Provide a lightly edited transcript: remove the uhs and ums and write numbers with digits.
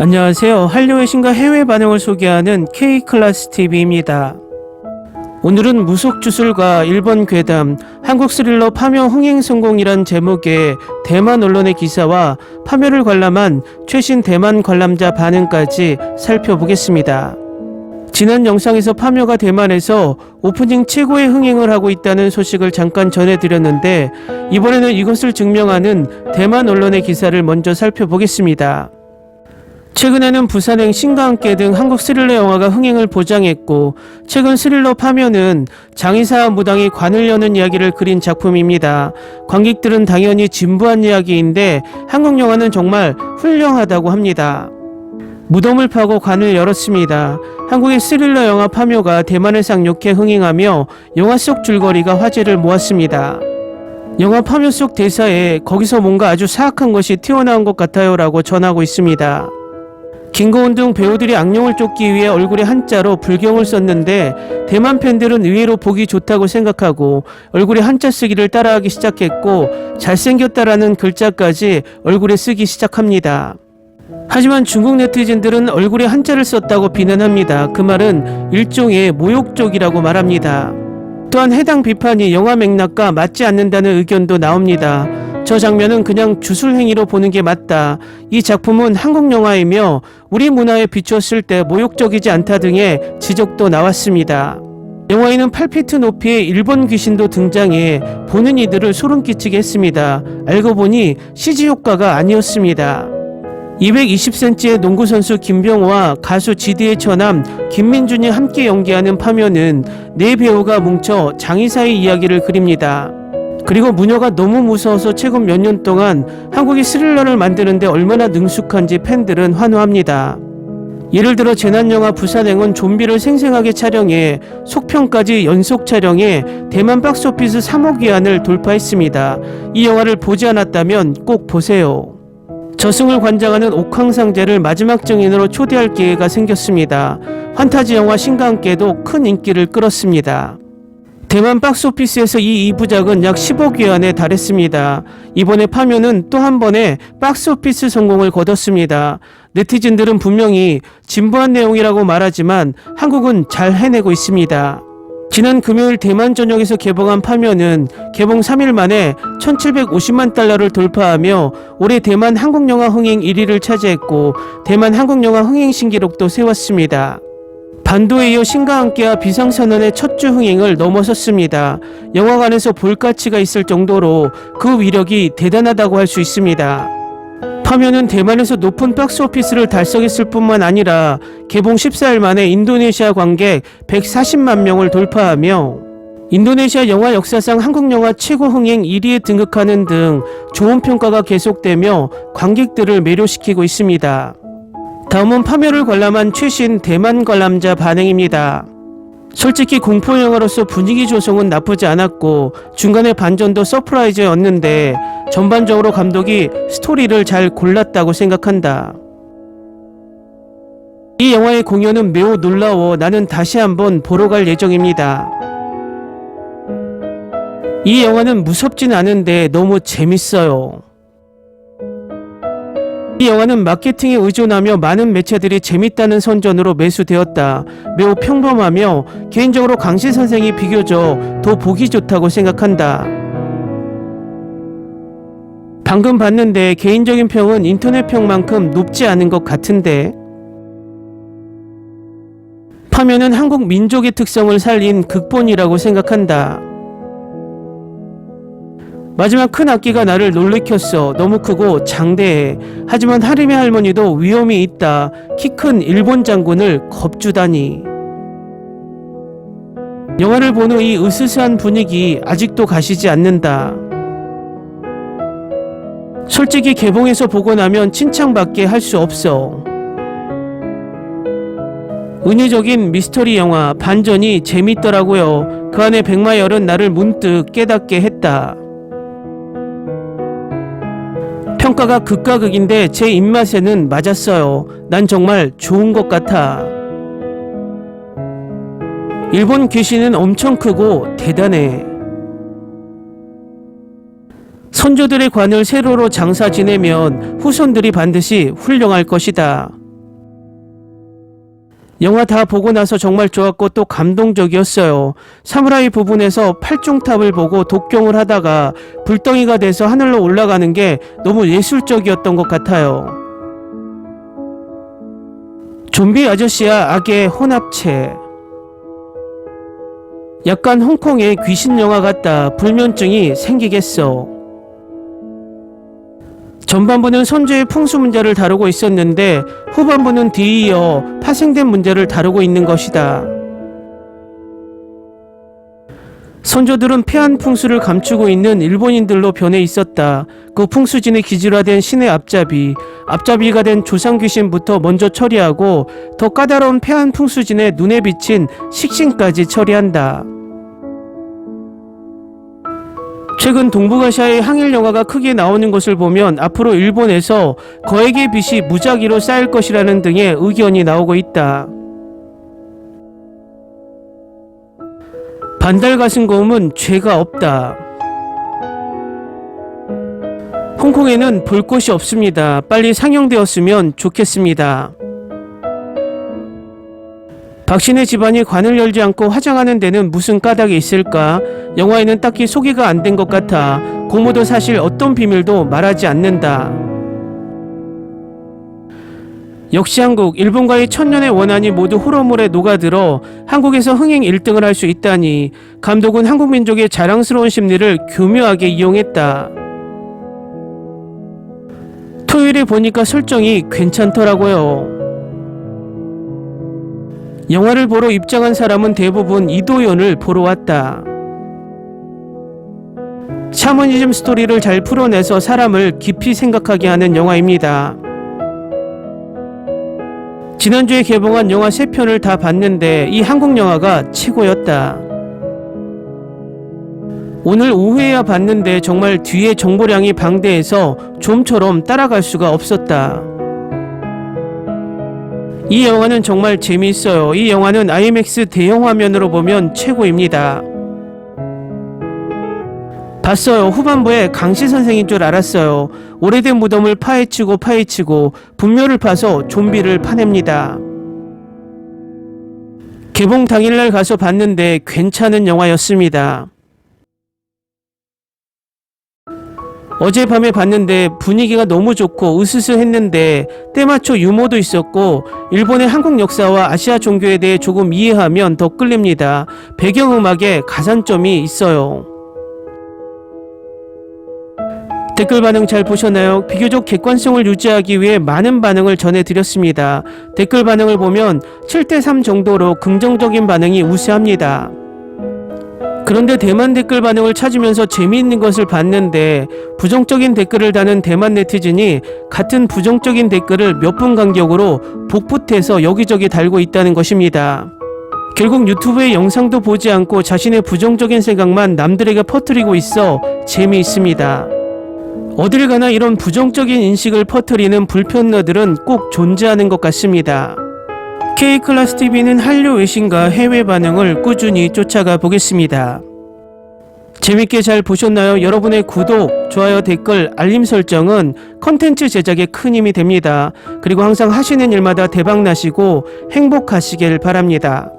안녕하세요. 한류의 신과 해외 반응을 소개하는 K클래스TV입니다. 오늘은 무속주술과 일본 괴담, 한국 스릴러 파묘 흥행 성공이란 제목의 대만 언론의 기사와 파묘를 관람한 최신 대만 관람자 반응까지 살펴보겠습니다. 지난 영상에서 파묘가 대만에서 오프닝 최고의 흥행을 하고 있다는 소식을 잠깐 전해드렸는데, 이번에는 이것을 증명하는 대만 언론의 기사를 먼저 살펴보겠습니다. 최근에는 부산행 신과 함께 등 한국 스릴러 영화가 흥행을 보장했고, 최근 스릴러 파묘는 장의사 무당이 관을 여는 이야기를 그린 작품입니다. 관객들은 당연히 진부한 이야기인데 한국 영화는 정말 훌륭하다고 합니다. 무덤을 파고 관을 열었습니다. 한국의 스릴러 영화 파묘가 대만을 상륙해 흥행하며 영화 속 줄거리가 화제를 모았습니다. 영화 파묘 속 대사에 "거기서 뭔가 아주 사악한 것이 튀어나온 것 같아요 라고 전하고 있습니다. 김고은 등 배우들이 악령을 쫓기 위해 얼굴에 한자로 불경을 썼는데, 대만 팬들은 의외로 보기 좋다고 생각하고 얼굴에 한자 쓰기를 따라하기 시작했고, 잘생겼다라는 글자까지 얼굴에 쓰기 시작합니다. 하지만 중국 네티즌들은 얼굴에 한자를 썼다고 비난합니다. 그 말은 일종의 모욕적이라고 말합니다. 또한 해당 비판이 영화 맥락과 맞지 않는다는 의견도 나옵니다. 저 장면은 그냥 주술 행위로 보는 게 맞다. 이 작품은 한국 영화이며 우리 문화에 비추었을 때 모욕적이지 않다 등의 지적도 나왔습니다. 영화에는 8피트 높이의 일본 귀신도 등장해 보는 이들을 소름 끼치게 했습니다. 알고 보니 CG 효과가 아니었습니다. 220cm의 농구선수 김병호와 가수 GD의 처남 김민준이 함께 연기하는 파묘는 네 배우가 뭉쳐 장의사의 이야기를 그립니다. 그리고 무녀가 너무 무서워서 최근 몇 년 동안 한국이 스릴러를 만드는데 얼마나 능숙한지 팬들은 환호합니다. 예를 들어 재난영화 부산행은 좀비를 생생하게 촬영해 속편까지 연속 촬영해 대만 박스오피스 3억 위안을 돌파했습니다. 이 영화를 보지 않았다면 꼭 보세요. 저승을 관장하는 옥황상제를 마지막 증인으로 초대할 기회가 생겼습니다. 판타지 영화 신과 함께도 큰 인기를 끌었습니다. 대만 박스오피스에서 이 2부작은 약 10억 위안에 달했습니다. 이번에 파묘는 또 한 번의 박스오피스 성공을 거뒀습니다. 네티즌들은 분명히 진부한 내용이라고 말하지만 한국은 잘 해내고 있습니다. 지난 금요일 대만 전역에서 개봉한 파묘는 개봉 3일 만에 1750만 달러를 돌파하며 올해 대만 한국영화 흥행 1위를 차지했고, 대만 한국영화 흥행 신기록도 세웠습니다. 반도에 이어 신과 함께와 비상선언의 첫 주 흥행을 넘어섰습니다. 영화관에서 볼 가치가 있을 정도로 그 위력이 대단하다고 할 수 있습니다. 파묘는 대만에서 높은 박스오피스를 달성했을 뿐만 아니라 개봉 14일 만에 인도네시아 관객 140만 명을 돌파하며 인도네시아 영화 역사상 한국 영화 최고 흥행 1위에 등극하는 등 좋은 평가가 계속되며 관객들을 매료시키고 있습니다. 다음은 파묘를 관람한 최신 대만 관람자 반응입니다. 솔직히 공포영화로서 분위기 조성은 나쁘지 않았고 중간에 반전도 서프라이즈였는데 전반적으로 감독이 스토리를 잘 골랐다고 생각한다. 이 영화의 공연은 매우 놀라워 나는 다시 한번 보러 갈 예정입니다. 이 영화는 무섭진 않은데 너무 재밌어요. 이 영화는 마케팅에 의존하며 많은 매체들이 재밌다는 선전으로 매수되었다. 매우 평범하며 개인적으로 강신 선생이 비교적 더 보기 좋다고 생각한다. 방금 봤는데 개인적인 평은 인터넷 평만큼 높지 않은 것 같은데. 파묘는 한국 민족의 특성을 살린 극본이라고 생각한다. 마지막 큰 악기가 나를 놀래켰어. 너무 크고 장대해. 하지만 하림의 할머니도 위험이 있다. 키 큰 일본 장군을 겁주다니. 영화를 본 후 이 으스스한 분위기 아직도 가시지 않는다. 솔직히 개봉해서 보고 나면 칭찬밖에 할 수 없어. 은유적인 미스터리 영화 반전이 재밌더라고요. 그 안에 백마열은 나를 문득 깨닫게 했다. 평가가 극과 극인데 제 입맛에는 맞았어요. 난 정말 좋은 것 같아. 일본 귀신은 엄청 크고 대단해. 선조들의 관을 세로로 장사 지내면 후손들이 반드시 훌륭할 것이다. 영화 다 보고 나서 정말 좋았고 또 감동적이었어요. 사무라이 부분에서 팔중탑을 보고 독경을 하다가 불덩이가 돼서 하늘로 올라가는 게 너무 예술적이었던 것 같아요. 좀비 아저씨와 악의 혼합체. 약간 홍콩의 귀신 영화 같다. 불면증이 생기겠어. 전반부는 선조의 풍수 문제를 다루고 있었는데 후반부는 뒤이어 파생된 문제를 다루고 있는 것이다. 선조들은 폐한 풍수를 감추고 있는 일본인들로 변해 있었다. 그 풍수진의 기질화된 신의 앞잡이가 된 조상귀신부터 먼저 처리하고 더 까다로운 폐한 풍수진의 눈에 비친 식신까지 처리한다. 최근 동북아시아의 항일 영화가 크게 나오는 것을 보면 앞으로 일본에서 거액의 빚이 무작위로 쌓일 것이라는 등의 의견이 나오고 있다. 반달 가슴고음은 죄가 없다. 홍콩에는 볼 곳이 없습니다. 빨리 상영되었으면 좋겠습니다. 박신의 집안이 관을 열지 않고 화장하는 데는 무슨 까닭이 있을까? 영화에는 딱히 소개가 안 된 것 같아. 고모도 사실 어떤 비밀도 말하지 않는다. 역시 한국, 일본과의 천년의 원한이 모두 호러물에 녹아들어 한국에서 흥행 1등을 할 수 있다니 감독은 한국 민족의 자랑스러운 심리를 교묘하게 이용했다. 토요일에 보니까 설정이 괜찮더라고요. 영화를 보러 입장한 사람은 대부분 이도현을 보러 왔다. 샤머니즘 스토리를 잘 풀어내서 사람을 깊이 생각하게 하는 영화입니다. 지난주에 개봉한 영화 3편을 다 봤는데 이 한국 영화가 최고였다. 오늘 오후에야 봤는데 정말 뒤에 정보량이 방대해서 좀처럼 따라갈 수가 없었다. 이 영화는 정말 재미있어요. 이 영화는 IMAX 대형 화면으로 보면 최고입니다. 봤어요. 후반부에 강씨 선생인 줄 알았어요. 오래된 무덤을 파헤치고 분묘를 파서 좀비를 파냅니다. 개봉 당일날 가서 봤는데 괜찮은 영화였습니다. 어젯밤에 봤는데 분위기가 너무 좋고 으스스했는데 때맞춰 유머도 있었고 일본의 한국 역사와 아시아 종교에 대해 조금 이해하면 더 끌립니다. 배경음악에 가산점이 있어요. 댓글 반응 잘 보셨나요? 비교적 객관성을 유지하기 위해 많은 반응을 전해드렸습니다. 댓글 반응을 보면 7대3 정도로 긍정적인 반응이 우세합니다. 그런데 대만 댓글 반응을 찾으면서 재미있는 것을 봤는데 부정적인 댓글을 다는 대만 네티즌이 같은 부정적인 댓글을 몇 분 간격으로 복붙해서 여기저기 달고 있다는 것입니다. 결국 유튜브의 영상도 보지 않고 자신의 부정적인 생각만 남들에게 퍼뜨리고 있어 재미있습니다. 어딜 가나 이런 부정적인 인식을 퍼뜨리는 불편러들은 꼭 존재하는 것 같습니다. K클래스TV는 한류 외신과 해외 반응을 꾸준히 쫓아가 보겠습니다. 재밌게 잘 보셨나요? 여러분의 구독, 좋아요, 댓글, 알림 설정은 컨텐츠 제작에 큰 힘이 됩니다. 그리고 항상 하시는 일마다 대박 나시고 행복하시길 바랍니다.